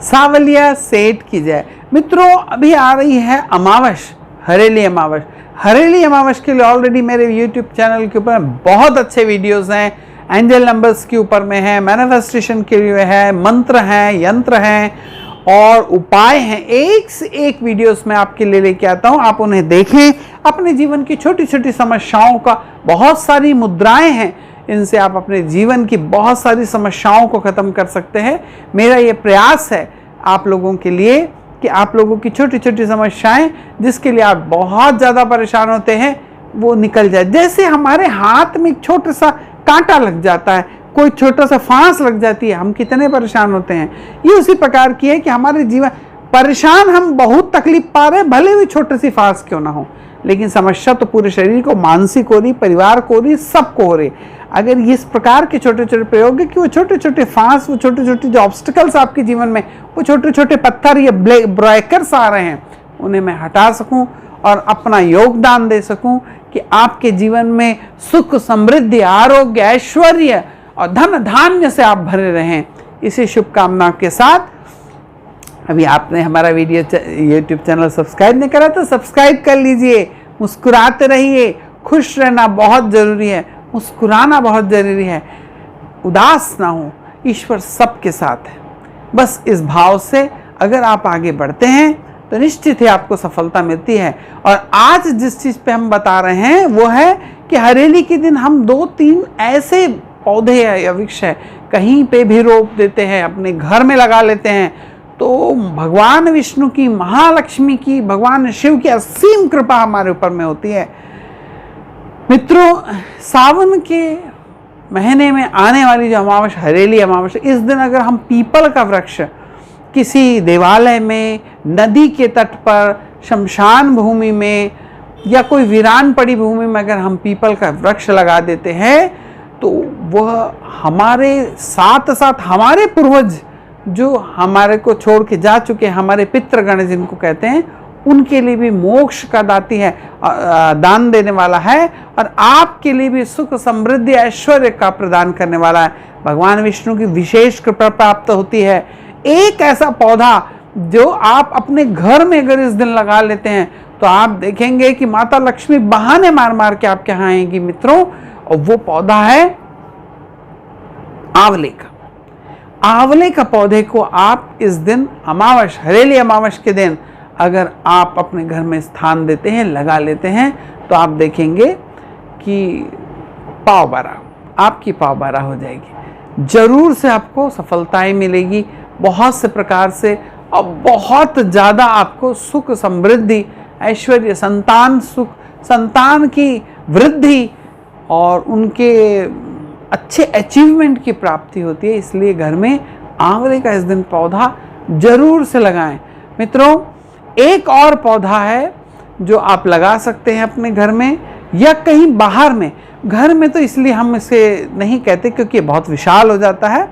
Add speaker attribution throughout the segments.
Speaker 1: सावलिया सेठ की जय। मित्रों, अभी आ रही है अमावस, हरेली अमावस। हरेली अमावस के लिए ऑलरेडी मेरे YouTube चैनल के ऊपर बहुत अच्छे वीडियोस हैं। एंजल नंबर्स के ऊपर में है, मैनिफेस्टेशन के लिए है, मंत्र हैं, यंत्र हैं और उपाय हैं। एक से एक वीडियोस में आपके लिए लेके आता हूं, आप उन्हें देखें। अपने जीवन की छोटी छोटी समस्याओं का, बहुत सारी मुद्राएं हैं, इनसे आप अपने जीवन की बहुत सारी समस्याओं को ख़त्म कर सकते हैं। मेरा ये प्रयास है आप लोगों के लिए कि आप लोगों की छोटी छोटी समस्याएं, जिसके लिए आप बहुत ज़्यादा परेशान होते हैं, वो निकल जाए। जैसे हमारे हाथ में एक छोटा सा कांटा लग जाता है, कोई छोटा सा फांस लग जाती है, हम कितने परेशान होते हैं। ये उसी प्रकार की है कि हमारे जीवन परेशान, हम बहुत तकलीफ पा रहे हैं, भले भी छोटी सी फांस क्यों ना हो, लेकिन समस्या तो पूरे शरीर को, मानसिक हो रही, परिवार को हो रही, सबको हो रही। अगर इस प्रकार के छोटे छोटे प्रयोग है कि वो छोटे छोटे फांस, वो छोटे छोटे जो ऑब्स्टिकल्स आपके जीवन में, वो छोटे छोटे पत्थर या ब्रेकर्स आ रहे हैं, उन्हें मैं हटा सकूं और अपना योगदान दे सकूं कि आपके जीवन में सुख, समृद्धि, आरोग्य, ऐश्वर्य और धन धान्य से आप भरे रहें। इसी शुभकामना के साथ अभी आपने हमारा वीडियो YouTube चैनल सब्सक्राइब नहीं करा तो सब्सक्राइब कर लीजिए। मुस्कुराते रहिए, खुश रहना बहुत ज़रूरी है, मुस्कुराना बहुत ज़रूरी है, उदास ना हो। ईश्वर सबके साथ है। बस इस भाव से अगर आप आगे बढ़ते हैं तो निश्चित ही आपको सफलता मिलती है। और आज जिस चीज़ पे हम बता रहे हैं वो है कि हरेली के दिन हम 2-3 ऐसे पौधे या वृक्ष है, कहीं पे भी रोप देते हैं, अपने घर में लगा लेते हैं, तो भगवान विष्णु की, महालक्ष्मी की, भगवान शिव की असीम कृपा हमारे ऊपर में होती है। मित्रों, सावन के महीने में आने वाली जो अमावस, हरेली अमावस, इस दिन अगर हम पीपल का वृक्ष किसी देवालय में, नदी के तट पर, शमशान भूमि में या कोई वीरान पड़ी भूमि में अगर हम पीपल का वृक्ष लगा देते हैं तो वह हमारे साथ साथ हमारे पूर्वज जो हमारे को छोड़ के जा चुके हैं, हमारे पितृगण जिनको कहते हैं, उनके लिए भी मोक्ष का दाती है, दान देने वाला है और आपके लिए भी सुख, समृद्धि, ऐश्वर्य का प्रदान करने वाला है। भगवान विष्णु की विशेष कृपा प्राप्त होती है। एक ऐसा पौधा जो आप अपने घर में अगर इस दिन लगा लेते हैं तो आप देखेंगे कि माता लक्ष्मी बहाने मार मार के आपके यहाँ आएंगी मित्रों। और वो पौधा है आंवले का। आंवले का पौधे को आप इस दिन अमावस, हरेली अमावस के दिन अगर आप अपने घर में स्थान देते हैं, लगा लेते हैं, तो आप देखेंगे कि पाव बारह, आपकी पाव बारह हो जाएगी। जरूर से आपको सफलताएं मिलेगी बहुत से प्रकार से और बहुत ज़्यादा आपको सुख, समृद्धि, ऐश्वर्य, संतान सुख, संतान की वृद्धि और उनके अच्छे अचीवमेंट की प्राप्ति होती है। इसलिए घर में आंवले का इस दिन पौधा जरूर से लगाएं। मित्रों, एक और पौधा है जो आप लगा सकते हैं अपने घर में या कहीं बाहर में। घर में तो इसलिए हम इसे नहीं कहते क्योंकि बहुत विशाल हो जाता है।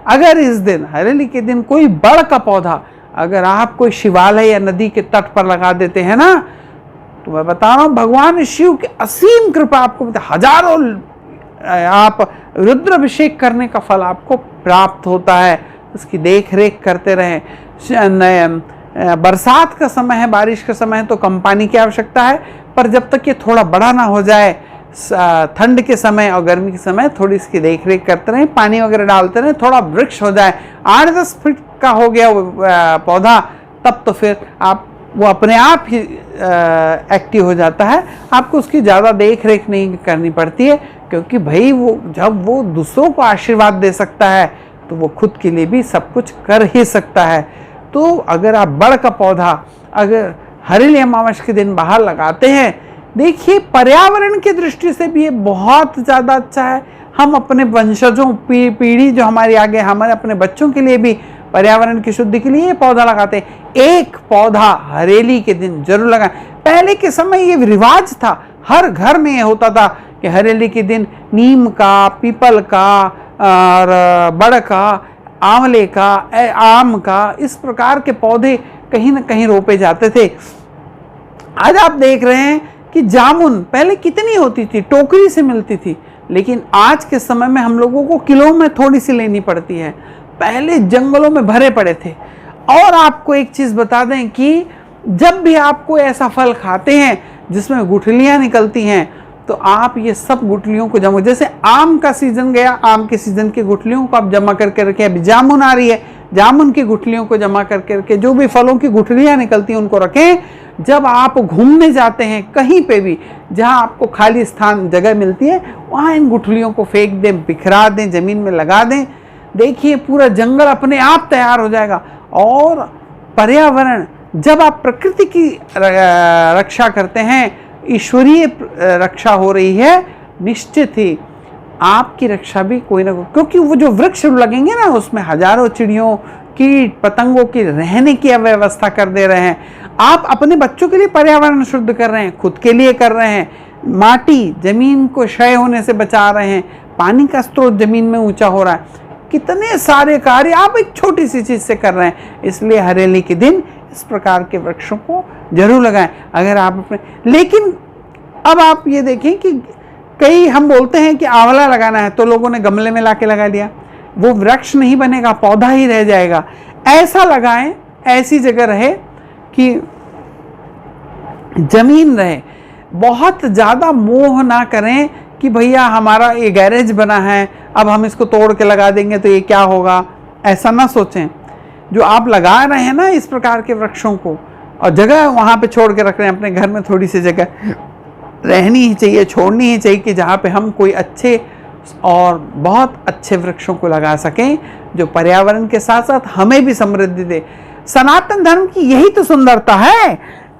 Speaker 1: अगर इस दिन, हरेली के दिन, कोई बड़ का पौधा अगर आप कोई शिवालय या नदी के तट पर लगा देते हैं ना, तो मैं बता रहा हूँ भगवान शिव की असीम कृपा आपको, हजारों आप रुद्राभिषेक करने का फल आपको प्राप्त होता है। उसकी देख रेख करते रहें। बरसात का समय है, बारिश का समय है, तो कम पानी की आवश्यकता है, पर जब तक ये थोड़ा बड़ा ना हो जाए, ठंड के समय और गर्मी के समय थोड़ी इसकी देख रेख करते रहें, पानी वगैरह डालते रहें, थोड़ा वृक्ष हो जाए, 8-10 फीट का हो गया पौधा, तब तो फिर आप वो अपने आप ही एक्टिव हो जाता है। आपको उसकी ज़्यादा देख रेख नहीं करनी पड़ती है, क्योंकि भाई वो जब वो दूसरों को आशीर्वाद दे सकता है तो वो खुद के लिए भी सब कुछ कर ही सकता है। तो अगर आप बड़ का पौधा अगर हरेली अमावस के दिन बाहर लगाते हैं, देखिए पर्यावरण की दृष्टि से भी ये बहुत ज़्यादा अच्छा है। हम अपने वंशजों, पीढ़ी जो हमारी आगे, हमारे अपने बच्चों के लिए भी पर्यावरण की शुद्धि के लिए ये पौधा लगाते हैं। एक पौधा हरेली के दिन जरूर लगाएं। पहले के समय ये रिवाज था, हर घर में ये होता था कि हरेली के दिन नीम का, पीपल का और बड़ का, आंवले का, आम का, इस प्रकार के पौधे कहीं ना कहीं रोपे जाते थे। आज आप देख रहे हैं कि जामुन पहले कितनी होती थी, टोकरी से मिलती थी, लेकिन आज के समय में हम लोगों को किलो में थोड़ी सी लेनी पड़ती है। पहले जंगलों में भरे पड़े थे। और आपको एक चीज़ बता दें कि जब भी आप कोई ऐसा फल खाते हैं जिसमें गुठलियाँ निकलती हैं, तो आप ये सब गुठलियों को जमा, जैसे आम का सीज़न गया, आम के सीज़न की गुठलियों को आप जमा करके रखें। अभी जामुन आ रही है, जामुन की गुठलियों को जमा करके रखें। जो भी फलों की गुठलियाँ निकलती हैं उनको रखें। जब आप घूमने जाते हैं कहीं पे भी जहाँ आपको खाली स्थान जगह मिलती है, वहाँ इन गुठलियों को फेंक दें, बिखरा दें, ज़मीन में लगा दें। देखिए पूरा जंगल अपने आप तैयार हो जाएगा। और पर्यावरण, जब आप प्रकृति की रक्षा करते हैं, ईश्वरीय रक्षा हो रही है, निश्चित ही आपकी रक्षा भी कोई ना कोई, क्योंकि वो जो वृक्ष लगेंगे ना, उसमें हजारों चिड़ियों, कीट पतंगों की रहने की व्यवस्था कर दे रहे हैं। आप अपने बच्चों के लिए पर्यावरण शुद्ध कर रहे हैं, खुद के लिए कर रहे हैं। माटी, जमीन को क्षय होने से बचा रहे हैं, पानी का स्रोत जमीन में ऊंचा हो रहा है। कितने सारे कार्य आप एक छोटी सी चीज से कर रहे हैं। इसलिए हरेली के दिन इस प्रकार के वृक्षों को जरूर लगाएं। अगर आप अपने, लेकिन अब आप ये देखें कि कई हम बोलते हैं कि आंवला लगाना है, तो लोगों ने गमले में लाके लगा दिया। वो वृक्ष नहीं बनेगा, पौधा ही रह जाएगा। ऐसा लगाएं, ऐसी जगह रहे कि जमीन रहे। बहुत ज़्यादा मोह ना करें कि भैया हमारा ये गैरेज बना है, अब हम इसको तोड़ के लगा देंगे तो ये क्या होगा, ऐसा ना सोचें। जो आप लगा रहे हैं ना इस प्रकार के वृक्षों को, और जगह वहाँ पे छोड़ के रख रहे हैं, अपने घर में थोड़ी सी जगह रहनी ही चाहिए, छोड़नी ही चाहिए कि जहाँ पे हम कोई अच्छे और बहुत अच्छे वृक्षों को लगा सकें, जो पर्यावरण के साथ साथ हमें भी समृद्धि दे। सनातन धर्म की यही तो सुंदरता है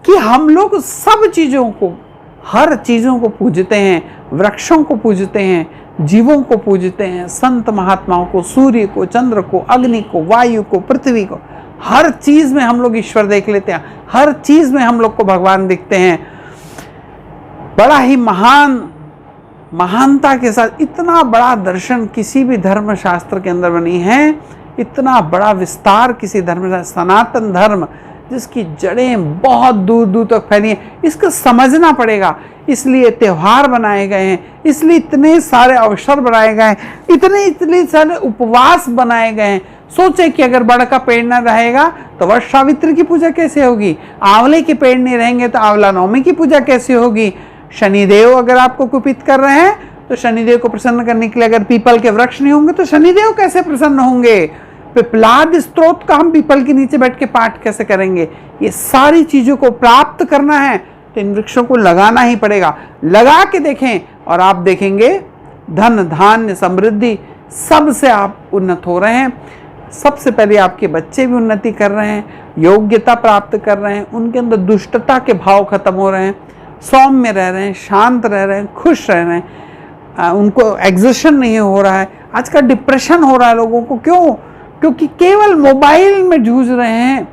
Speaker 1: कि हम लोग सब चीज़ों को, हर चीज़ों को पूजते हैं, वृक्षों को पूजते हैं, जीवों को पूजते हैं, संत महात्माओं को, सूर्य को, चंद्र को, अग्नि को, वायु को, पृथ्वी को। हर चीज़ में हम लोग ईश्वर देख लेते हैं, हर चीज़ में हम लोग को भगवान दिखते हैं। बड़ा ही महानता के साथ इतना बड़ा दर्शन किसी भी धर्म शास्त्र के अंदर नहीं है, इतना बड़ा विस्तार किसी धर्म, सनातन धर्म जिसकी जड़ें बहुत दूर दूर तक फैली हैं, इसको समझना पड़ेगा। इसलिए त्यौहार बनाए गए हैं, इसलिए इतने सारे अवसर बनाए गए हैं, इतने सारे उपवास बनाए गए हैं। सोचे कि अगर बड़ का पेड़ न रहेगा तो वट सावित्री की पूजा कैसे होगी, आंवले के पेड़ नहीं रहेंगे तो आंवला नवमी की पूजा कैसे होगी। शनिदेव अगर आपको कुपित कर रहे हैं तो शनिदेव को प्रसन्न करने के लिए अगर पीपल के वृक्ष नहीं होंगे तो शनिदेव कैसे प्रसन्न होंगे। पिपलाद स्त्रोत का हम पीपल के नीचे बैठ के पाठ कैसे करेंगे। ये सारी चीज़ों को प्राप्त करना है तो इन वृक्षों को लगाना ही पड़ेगा। लगा के देखें और आप देखेंगे धन धान्य समृद्धि सबसे आप उन्नत हो रहे हैं। सबसे पहले आपके बच्चे भी उन्नति कर रहे हैं, योग्यता प्राप्त कर रहे हैं, उनके अंदर दुष्टता के भाव खत्म हो रहे हैं, सौम्य रह रहे हैं, शांत रह रहे हैं, खुश रह रहे हैं, उनको एग्जॉशन नहीं हो रहा है। आज का डिप्रेशन हो रहा है लोगों को, क्यों? क्योंकि केवल मोबाइल में जूझ रहे हैं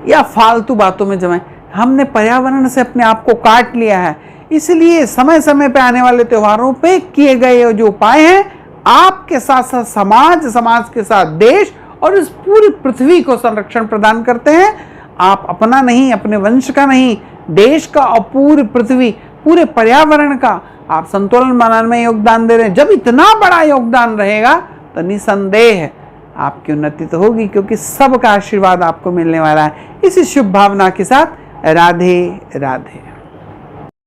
Speaker 1: या फालतू बातों में जमे। हमने पर्यावरण से अपने आप को काट लिया है। इसलिए समय समय पे आने वाले त्योहारों पे किए गए जो उपाय हैं, आपके साथ साथ समाज के साथ देश और इस पूरी पृथ्वी को संरक्षण प्रदान करते हैं। आप अपना नहीं, अपने वंश का नहीं, देश का और पूरी पृथ्वी, पूरे पर्यावरण का आप संतुलन बनाने में योगदान दे रहे हैं। जब इतना बड़ा योगदान रहेगा तो निसंदेह आपकी उन्नति तो होगी, क्योंकि सबका आशीर्वाद आपको मिलने वाला है। इसी शुभ भावना के साथ राधे राधे।